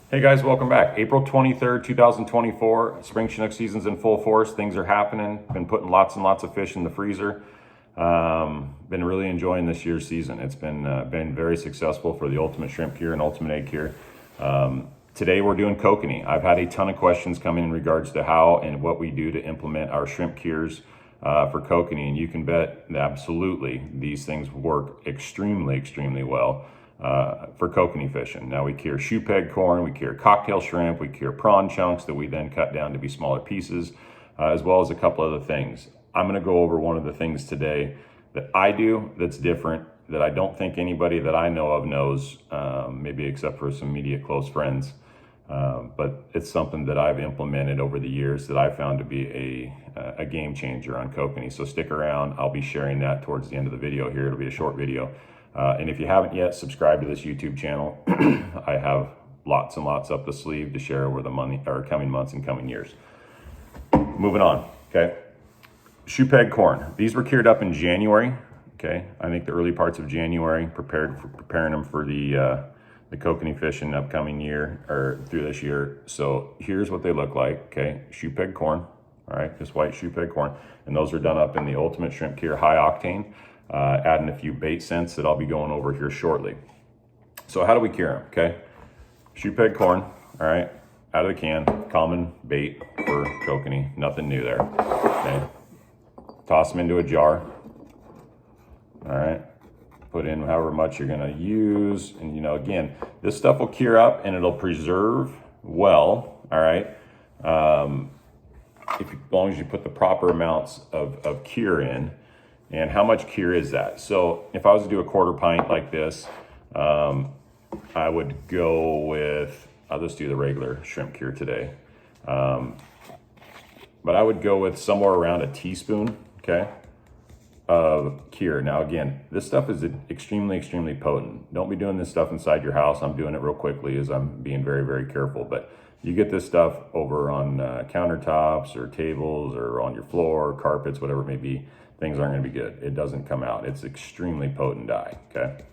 Hey guys, welcome back. April 23rd, 2024. Spring Chinook season's in full force. Things are happening. Been putting lots and lots of fish in the freezer. Been really enjoying this year's season. It's been very successful for the Ultimate Shrimp Cure and Ultimate Egg Cure. Today we're doing Kokanee. I've had a ton of questions come in regards to how and what we do to implement our shrimp cures for Kokanee, and you can bet that absolutely these things work extremely well for Kokanee fishing. Now we cure shoepeg corn, we cure cocktail shrimp, we cure prawn chunks that we then cut down to be smaller pieces, as well as a couple other things. I'm going to go over one of the things today that I do that's different, that I don't think anybody that I know of knows, maybe except for some immediate close friends. But it's something that I've implemented over the years that I found to be a game changer on Kokanee. So stick around. I'll be sharing that towards the end of the video here. It'll be a short video. And if you haven't yet subscribed to this YouTube channel, I have lots and lots up the sleeve to share over the coming months and coming years. Moving on, okay? Shoepeg corn. These were cured up in January, okay? I think the early parts of January, preparing them for the Kokanee fishing upcoming year, or through this year. So here's what they look like, okay? Shoepeg corn, all right? Just white shoepeg corn. And those are done up in the Ultimate Shrimp Cure High Octane. Adding a few bait scents that I'll be going over here shortly. So how do we cure them, okay? Shoepeg corn, all right, out of the can, common bait for Kokanee, nothing new there, okay? Toss them into a jar, all right? Put in however much you're gonna use, and again, this stuff will cure up and it'll preserve well, all right? As long as you put the proper amounts of cure in. And how much cure is that? So if I was to do a quarter pint like this, I would go with, I'll just do the regular shrimp cure today. But I would go with somewhere around a teaspoon, okay, of cure. Now again, this stuff is extremely potent. Don't be doing this stuff inside your house. I'm doing it real quickly as I'm being very careful. But you get this stuff over on countertops or tables or on your floor, carpets, whatever it may be, things aren't going to be good. It doesn't come out. It's extremely potent dye, okay?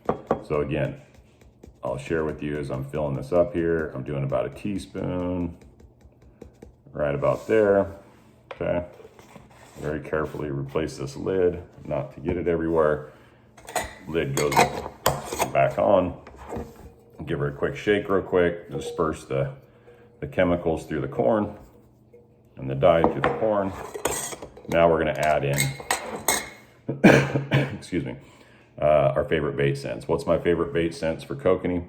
So again, I'll share with you as I'm filling this up here. I'm doing about a teaspoon, right about there, okay? Very carefully replace this lid, not to get it everywhere. Lid goes back on. Give her a quick shake real quick. Disperse the chemicals through the corn and the dye through the corn. Now we're going to add in excuse me, our favorite bait scents. What's my favorite bait scents for Kokanee?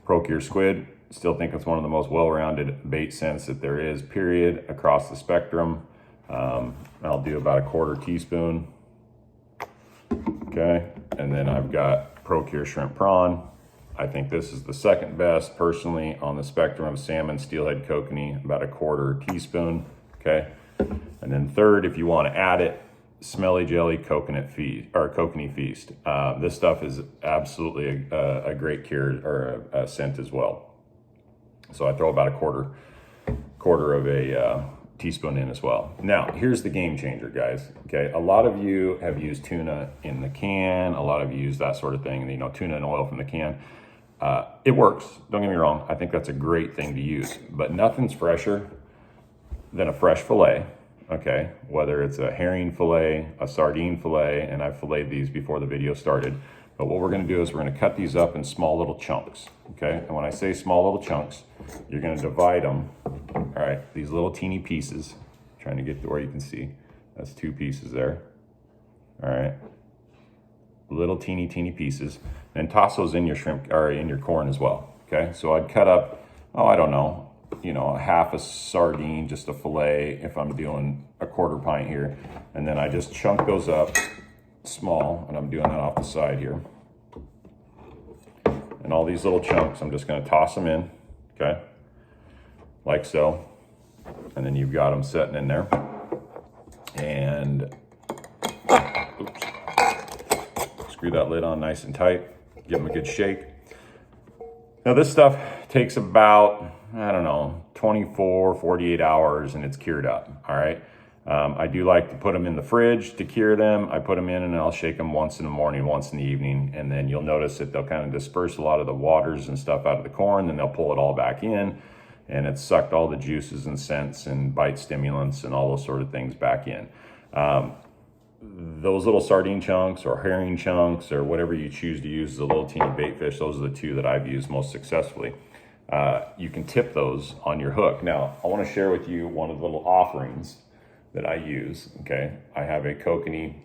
Pro-Cure Squid. Still think it's one of the most well-rounded bait scents that there is, period, across the spectrum. I'll do about a quarter teaspoon. Okay, and then I've got Pro-Cure Shrimp Prawn. I think this is the second best, personally, on the spectrum of salmon steelhead Kokanee, about a quarter teaspoon, okay? And then third, if you want to add it, Smelly Jelly Kokanee Feast. This stuff is absolutely a great cure or a scent as well. So I throw about a quarter of a teaspoon in as well. Now, here's the game changer, guys. Okay, a lot of you have used tuna in the can. A lot of you use that sort of thing, tuna and oil from the can. It works, don't get me wrong. I think that's a great thing to use, but nothing's fresher than a fresh fillet. Okay, whether it's a herring fillet, a sardine fillet, and I've filleted these before the video started. But what we're gonna do is we're gonna cut these up in small little chunks, okay? And when I say small little chunks, you're gonna divide them, all right, these little teeny pieces, trying to get to where you can see. That's 2 pieces there, all right? Little teeny pieces, and toss those in your shrimp, or in your corn as well, okay? So I'd cut up, I don't know, half a sardine, just a fillet, if I'm doing a quarter pint here. And then I just chunk those up small, and I'm doing that off the side here. And all these little chunks, I'm just gonna toss them in, okay? Like so. And then you've got them sitting in there. And, oops, screw that lid on nice and tight. Give them a good shake. Now this stuff takes about, I don't know, 24, 48 hours and it's cured up, all right? I do like to put them in the fridge to cure them. I put them in and I'll shake them once in the morning, once in the evening, and then you'll notice that they'll kind of disperse a lot of the waters and stuff out of the corn, then they'll pull it all back in, and it's sucked all the juices and scents and bite stimulants and all those sort of things back in. Those little sardine chunks or herring chunks or whatever you choose to use as a little teeny bait fish, those are the two that I've used most successfully. You can tip those on your hook. Now, I want to share with you one of the little offerings that I use, okay? I have a Kokanee,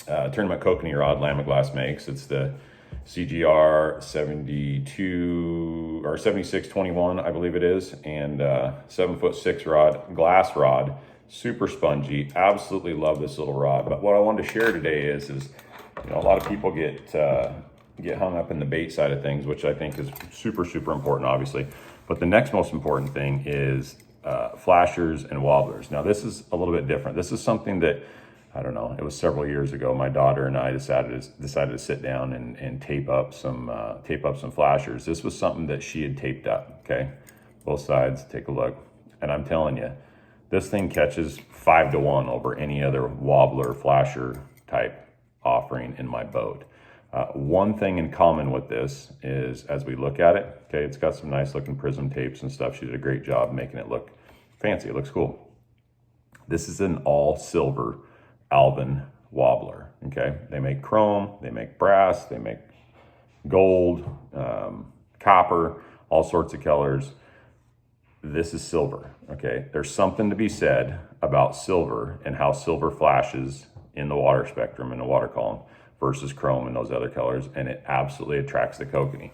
tournament Kokanee rod Lamiglas makes. It's the CGR 72 or 7621, I believe it is, and 7'6" rod, glass rod, super spongy. Absolutely love this little rod. But what I wanted to share today is you know, a lot of people get hung up in the bait side of things, which I think is super, super important, obviously. But the next most important thing is flashers and wobblers. Now, this is a little bit different. This is something that, I don't know, it was several years ago. My daughter and I decided to sit down and tape up some flashers. This was something that she had taped up, okay? Both sides, take a look. And I'm telling you, this thing catches 5 to 1 over any other wobbler, flasher type offering in my boat. One thing in common with this is, as we look at it, okay, it's got some nice looking prism tapes and stuff. She did a great job making it look fancy. It looks cool. This is an all silver Alvin wobbler, okay? They make chrome, they make brass, they make gold, copper, all sorts of colors. This is silver, okay? There's something to be said about silver and how silver flashes in the water spectrum, in the water column, versus chrome and those other colors, and it absolutely attracts the kokanee.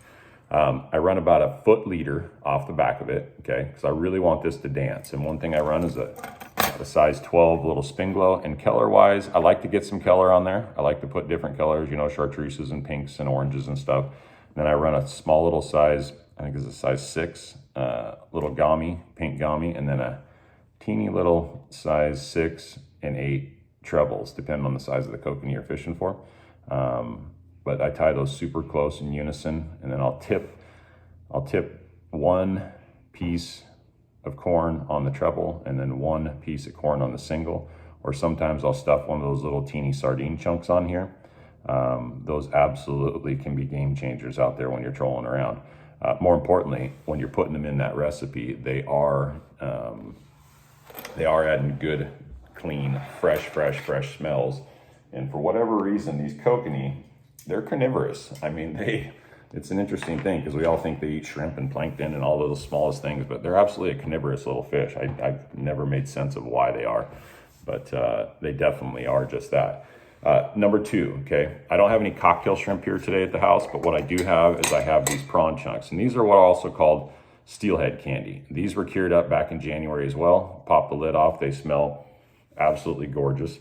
I run about a foot leader off the back of it, okay? Because I really want this to dance. And one thing I run is a size 12 little spin glow. And color-wise, I like to get some color on there. I like to put different colors, you know, chartreuses and pinks and oranges and stuff. And then I run a small little size, I think it's a size 6, little gummy, pink gummy, and then a teeny little size 6 and 8 trebles, depending on the size of the kokanee you're fishing for. But I tie those super close in unison, and then I'll tip one piece of corn on the treble and then one piece of corn on the single, or sometimes I'll stuff one of those little teeny sardine chunks on here. Those absolutely can be game changers out there when you're trolling around. More importantly, when you're putting them in that recipe, they are adding good, clean, fresh smells. And for whatever reason, these kokanee, they're carnivorous. I mean, it's an interesting thing because we all think they eat shrimp and plankton and all those smallest things, but they're absolutely a carnivorous little fish. I've never made sense of why they are, but they definitely are just that. Number 2, okay, I don't have any cocktail shrimp here today at the house, but what I do have is I have these prawn chunks, and these are what are also called steelhead candy. These were cured up back in January as well. Pop the lid off, they smell absolutely gorgeous.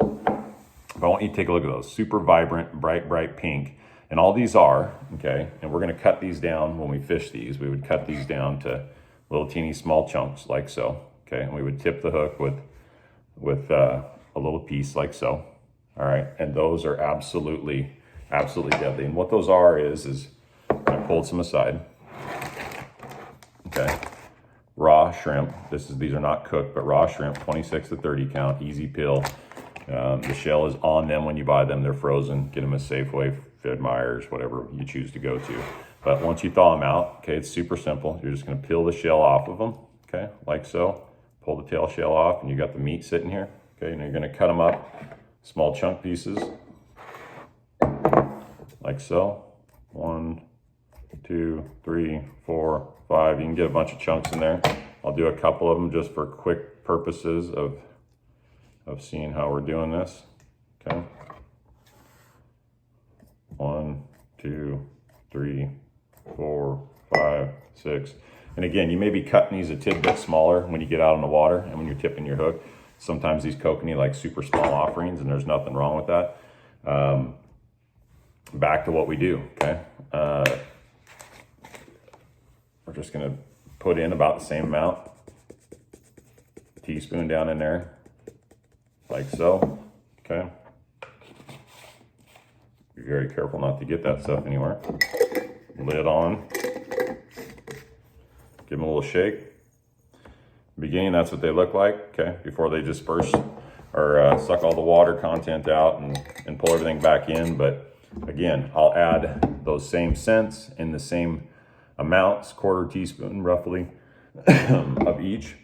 But I want you to take a look at those. Super vibrant, bright pink. And all these are, okay, and we're gonna cut these down when we fish these. We would cut these down to little teeny small chunks like so, okay? And we would tip the hook with a little piece like so, all right? And those are absolutely deadly. And what those are is I pulled some aside, okay? Raw shrimp. These are not cooked, but raw shrimp, 26 to 30 count, easy peel. The shell is on them when you buy them. They're frozen. Get them at Safeway, Fred Meyer's, whatever you choose to go to. But once you thaw them out, okay, it's super simple. You're just going to peel the shell off of them, okay, like so. Pull the tail shell off, and you got the meat sitting here, okay. And you're going to cut them up, small chunk pieces, like so. 1, 2, 3, 4, 5. You can get a bunch of chunks in there. I'll do a couple of them just for quick purposes of seeing how we're doing this, okay? 1, 2, 3, 4, 5, 6. And again, you may be cutting these a tidbit smaller when you get out on the water and when you're tipping your hook. Sometimes these kokanee like super small offerings, and there's nothing wrong with that. Back to what we do, okay? We're just gonna put in about the same amount. Teaspoon down in there, like so, okay? Be very careful not to get that stuff anywhere. Lid on. Give them a little shake. Beginning, that's what they look like, okay? Before they disperse suck all the water content out and pull everything back in. But again, I'll add those same scents in the same amounts, 1/4 teaspoon roughly of each.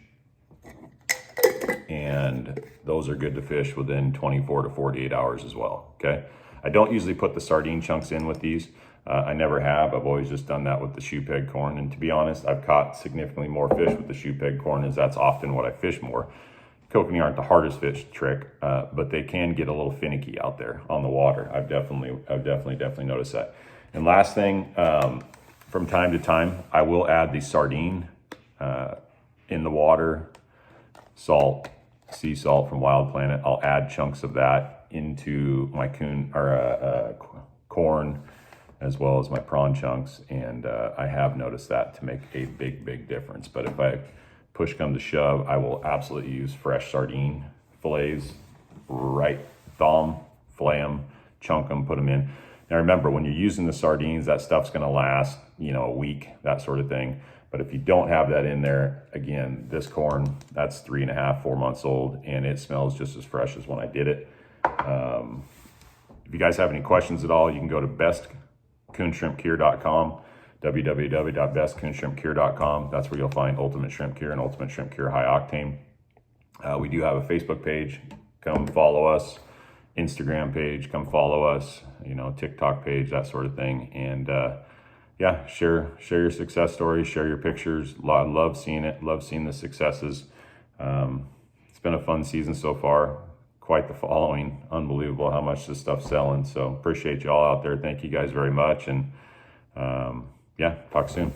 And those are good to fish within 24 to 48 hours as well, okay? I don't usually put the sardine chunks in with these. I never have. I've always just done that with the shoepeg corn. And to be honest, I've caught significantly more fish with the shoepeg corn, as that's often what I fish more. Kokanee aren't the hardest fish trick, but they can get a little finicky out there on the water. I've definitely noticed that. And last thing, from time to time, I will add the sardine in the water, salt, sea salt from Wild Planet. I'll add chunks of that into my corn as well as my prawn chunks, and I have noticed that to make a big difference. But if I push come to shove, I will absolutely use fresh sardine fillets, right? Thaw them, fillet them, chunk them, put them in. Now remember, when you're using the sardines, that stuff's gonna last, a week, that sort of thing. But if you don't have that in there, again, this corn, that's 3.5, 4 months old, and it smells just as fresh as when I did it. If you guys have any questions at all, you can go to bestcoonshrimpcure.com, www.bestcoonshrimpcure.com. That's where you'll find Ultimate Shrimp Cure and Ultimate Shrimp Cure High Octane. We do have a Facebook page. Come follow us. Instagram page, come follow us. TikTok page, that sort of thing. And yeah, share your success stories, share your pictures. I love seeing it. Love seeing the successes. It's been a fun season so far. Quite the following. Unbelievable how much this stuff's selling. So appreciate you all out there. Thank you guys very much. And yeah, talk soon.